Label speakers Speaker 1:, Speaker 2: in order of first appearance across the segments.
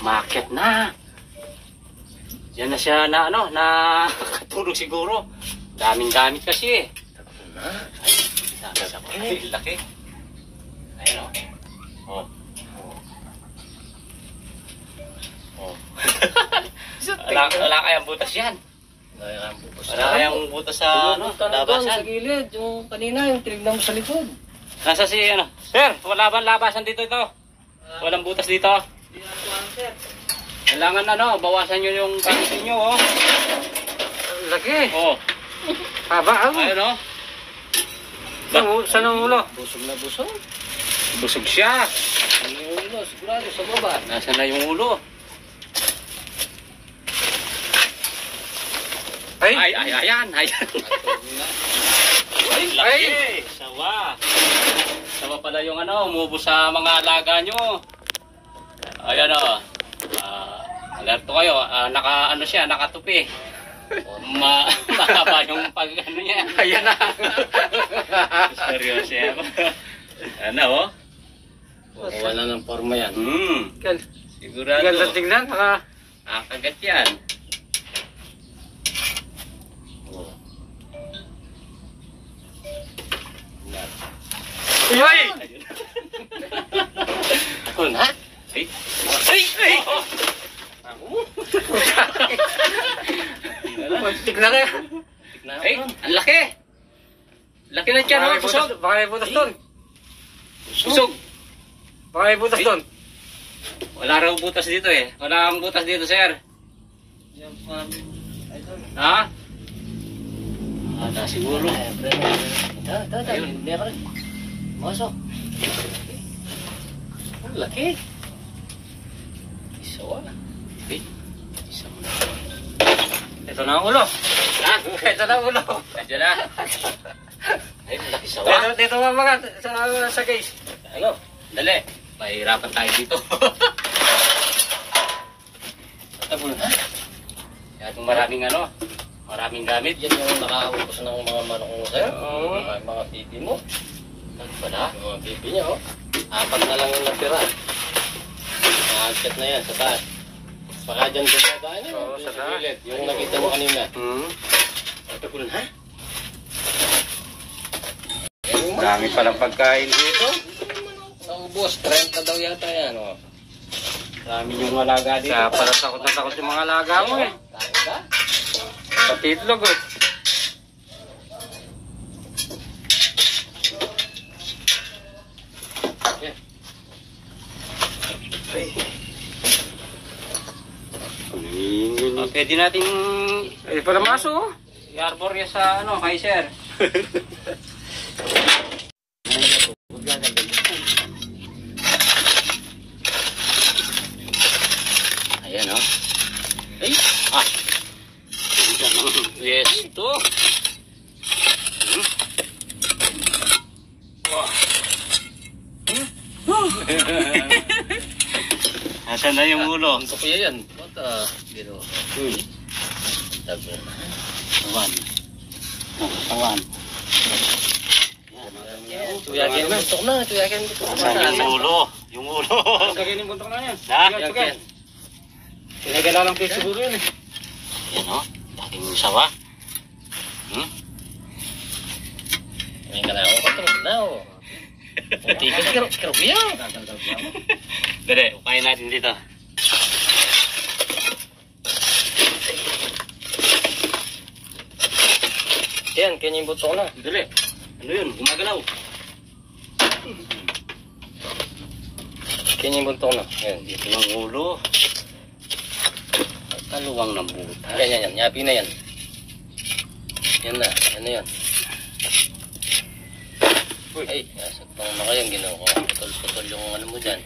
Speaker 1: Umakyat na. Yan na siya na ano, na katulog siguro. Daming gamit kasi eh. Ay, laki. Ayun o. Oh. Oh. Wala kayang butas yan. Wala kayang butas sa ano, labasan.
Speaker 2: Sa gilid, yung kanina, yung tinignan mo sa likod.
Speaker 1: Nasa si ano? Sir, wala bang labasan dito ito? Walang butas dito. Kailangan ano, bawasan nyo yung pangit nyo oh.
Speaker 2: Laki.
Speaker 1: Oh.
Speaker 2: Haba ako.
Speaker 1: Ayun oh.
Speaker 2: Saan ang ulo?
Speaker 1: Busog na busog. Busog siya.
Speaker 2: Yung ulo, sigurado sa baba.
Speaker 1: Nasaan na yung ulo? Ay, ayan. Ay, laki. Sawa. Sawa pala yung ano, umubos sa mga alaga nyo. Ayan o. Alerto kayo. Ano siya, nakatupi. Mahaba yung pag ano niya.
Speaker 2: Ayan na.
Speaker 1: Seryoso yan. Ano o?
Speaker 2: Wala ng forma yan.
Speaker 1: Sigurado.
Speaker 2: Ganda tingnan.
Speaker 1: Kagat yan.
Speaker 2: Ay!
Speaker 1: Ano na? Ay!
Speaker 2: Tik na kaya.
Speaker 1: Ay! Ang laki! Laki na dyan, oh! Busog!
Speaker 2: Baka may butas doon.
Speaker 1: Busog!
Speaker 2: Baka may butas doon.
Speaker 1: Wala raw butas dito eh. Wala kang butas dito, sir. Ha? Wala siguro.
Speaker 2: Ayun. Masok. Ang laki.
Speaker 1: Isawa. Eh, isawa na.
Speaker 2: Ito na ang ulo.
Speaker 1: Ha?
Speaker 2: Ito na ang ulo.
Speaker 1: Nandiyan na. Ay, laki sawa.
Speaker 2: Dito nga mga sa case.
Speaker 1: Ano? Dali. Mahirapan tayo dito. Tabul na. Yan maraming ano. Maraming gamit.
Speaker 2: Yan yung nakahubos ng mga manok mo sa'yo. Mga pipi mo.
Speaker 1: Ano pala?
Speaker 2: Mga pipi niya, oh. 4 na lang yung natira. Nakakit na yan sa taas. Baka dyan dumadaan yun.
Speaker 1: Oo, sa taas.
Speaker 2: Gilid. Yung nakita mo kanina.
Speaker 1: Tabul na.
Speaker 2: Dami palang pagkain dito.
Speaker 1: Naubos. 30 daw yata yan, oh. Dami yung alaga dito.
Speaker 2: Kaya pala takot na takot yung mga alaga mo eh.
Speaker 1: Takot ka?
Speaker 2: Pati itlog eh.
Speaker 1: Pwede nating
Speaker 2: Eh, para maso oh.
Speaker 1: i-arbor yan sa ano, kay sir. Ayan oh. Ay! Yes, ito. Nasaan na yung ulo?
Speaker 2: Ang kuya yan. What gino?
Speaker 1: Tawan. Tawan.
Speaker 2: Tuyakin na. Tutok na. Tuyakin mo.
Speaker 1: Nasaan yung ulo? Yung ulo.
Speaker 2: Gagawin yung buntok na yan.
Speaker 1: Yan.
Speaker 2: Pinagala lang kayo siguro yun eh.
Speaker 1: Yan o. Dating sawa.
Speaker 2: May ka na ako katrog na oh. Tikas karo kuya.
Speaker 1: Dali, upayin natin dito.
Speaker 2: Yan, kanya yung butok na.
Speaker 1: Dali. Ano yun? Gumagalaw.
Speaker 2: Kanya yung butok na. Yan.
Speaker 1: Dito ng ulo. Kaluwang ng buta.
Speaker 2: Yan. Yapi na yan. Yan na. Yan na yan. Ay, nasagpang na kayo. Ginawa ko. Putol-putol yung ano mo dyan.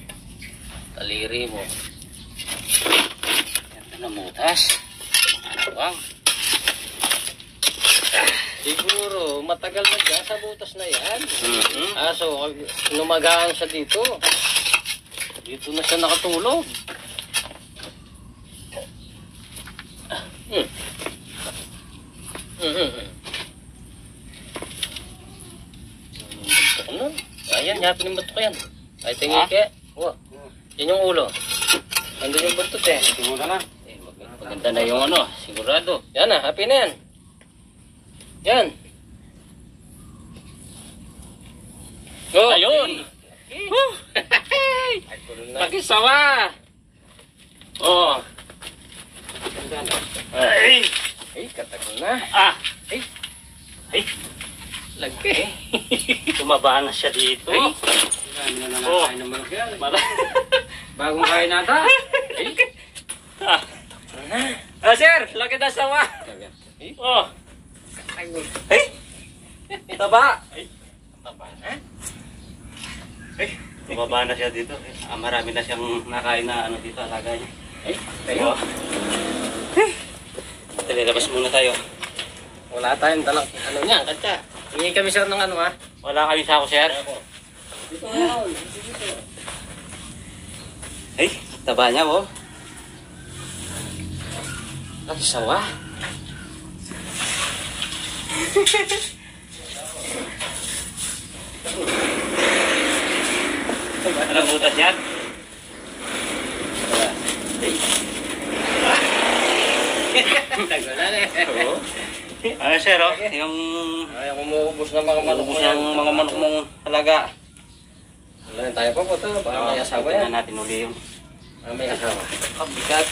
Speaker 2: Taliri mo.
Speaker 1: Yan na butas. Kaluwang.
Speaker 2: Siguro, matagal na dyan sa butas na yan.
Speaker 1: Mm-hmm.
Speaker 2: So, numagaan siya dito. Dito na siya nakatulog. Ayan, yapin yung bato ko yan. Ay, tingin kaya. Yan yung ulo. Andun yung buntot eh.
Speaker 1: Siguro na. Maganda na yung ano, sigurado.
Speaker 2: Yan na, happy na yan. Yan. Oh,
Speaker 1: Ayun! Woo! Pakisawa! Oh! Ay!
Speaker 2: Ay, katagal na.
Speaker 1: Ah! Ay! Ay!
Speaker 2: Lagi.
Speaker 1: Tumaba na siya dito.
Speaker 2: Ay.
Speaker 1: Ano na
Speaker 2: Oh.
Speaker 1: nakain ng mga yan?
Speaker 2: Bagong kain nata. Ay.
Speaker 1: Ah! Ah, sir! Laki na sawa!
Speaker 2: Ay.
Speaker 1: Oh!
Speaker 2: Ay.
Speaker 1: Ay! Taba! Ay!
Speaker 2: Taba na.
Speaker 1: Ay! Tumaba na siya dito. Ah, marami na siyang nakain na ano dito, alaga niya.
Speaker 2: Ay. Tayo.
Speaker 1: Talilabas muna tayo.
Speaker 2: Wala tayong dalang ano niyan, katsa. Hingi kami sir ng ano ha.
Speaker 1: Wala kami sako, sir.
Speaker 2: Dito ngayon. Dito.
Speaker 1: Ay! Taba niya, oh. Laki sawa. Anong butas yan?
Speaker 2: Tagal na eh.
Speaker 1: Oo. Ano sir, oh? Yung
Speaker 2: Ay, kumuubos ng mga manok mo
Speaker 1: malubos
Speaker 2: yan.
Speaker 1: ng mga manok mong alaga.
Speaker 2: Wala na tayo pa po ito. Baka may asawa
Speaker 1: Tingnan
Speaker 2: yan.
Speaker 1: natin uli yung
Speaker 2: May asawa.
Speaker 1: kabigat.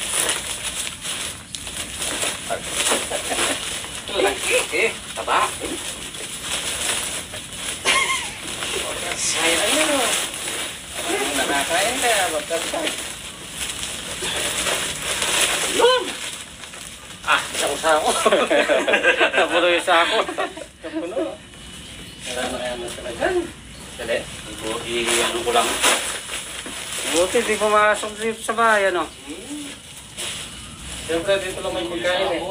Speaker 1: Eh, taba.
Speaker 2: Sayang yan o. Nakakain ka. Magkabisa.
Speaker 1: Yun!
Speaker 2: Ah, isang sako.
Speaker 1: Napulo yung sako.
Speaker 2: Kapuno. Wala na kaya talaga.
Speaker 1: Dali. Ano ko lang. Buti, di pumasok dito sa bahay, ano?
Speaker 2: Siyempre dito lang may pagkain eh.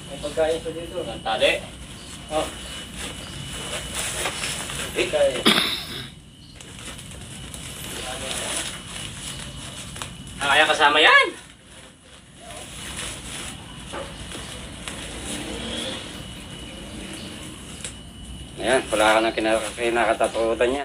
Speaker 2: May pagkain sa dito.
Speaker 1: Tali.
Speaker 2: Oh. Pagkain.
Speaker 1: Kaya kasama yan. Ayan, wala ka na kinakatatutan niya.